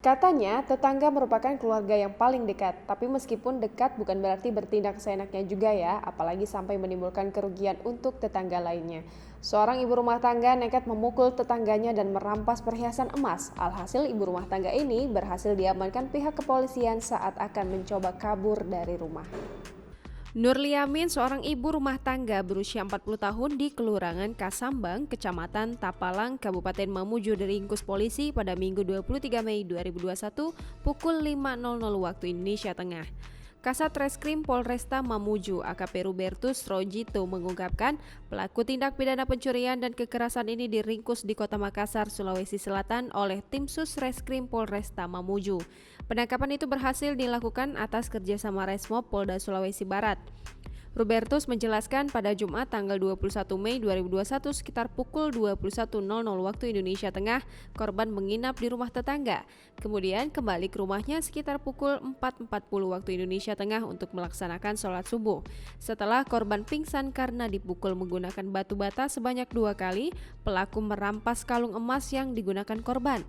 Katanya, tetangga merupakan keluarga yang paling dekat, tapi meskipun dekat bukan berarti bertindak seenaknya juga ya, apalagi sampai menimbulkan kerugian untuk tetangga lainnya. Seorang ibu rumah tangga nekat memukul tetangganya dan merampas perhiasan emas. Alhasil ibu rumah tangga ini berhasil diamankan pihak kepolisian saat akan mencoba kabur dari rumah. Nurliamin, seorang ibu rumah tangga berusia 40 tahun di Kelurahan Kasambang, Kecamatan Tapalang, Kabupaten Mamuju diringkus polisi pada Minggu 23 Mei 2021 pukul 5.00 waktu Indonesia Tengah. Kasat Reskrim Polresta Mamuju AKP Rubertus Rojito mengungkapkan pelaku tindak pidana pencurian dan kekerasan ini diringkus di Kota Makassar, Sulawesi Selatan oleh tim Sus Reskrim Polresta Mamuju. Penangkapan itu berhasil dilakukan atas kerjasama Resmob Polda Sulawesi Barat. Rubertus menjelaskan pada Jumat tanggal 21 Mei 2021 sekitar pukul 21.00 waktu Indonesia Tengah, korban menginap di rumah tetangga. Kemudian kembali ke rumahnya sekitar pukul 4.40 waktu Indonesia Tengah untuk melaksanakan sholat subuh. Setelah korban pingsan karena dipukul menggunakan batu bata sebanyak 2 kali, pelaku merampas kalung emas yang digunakan korban.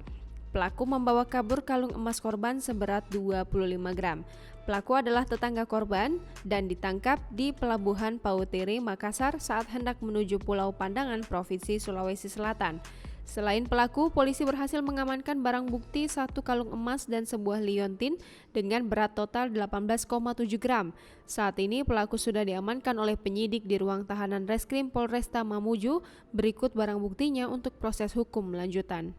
Pelaku membawa kabur kalung emas korban seberat 25 gram. Pelaku adalah tetangga korban dan ditangkap di Pelabuhan Pautere, Makassar saat hendak menuju Pulau Pandangan, Provinsi Sulawesi Selatan. Selain pelaku, polisi berhasil mengamankan barang bukti 1 kalung emas dan sebuah liontin dengan berat total 18,7 gram. Saat ini pelaku sudah diamankan oleh penyidik di ruang tahanan Reskrim Polresta Mamuju. Berikut barang buktinya untuk proses hukum lanjutan.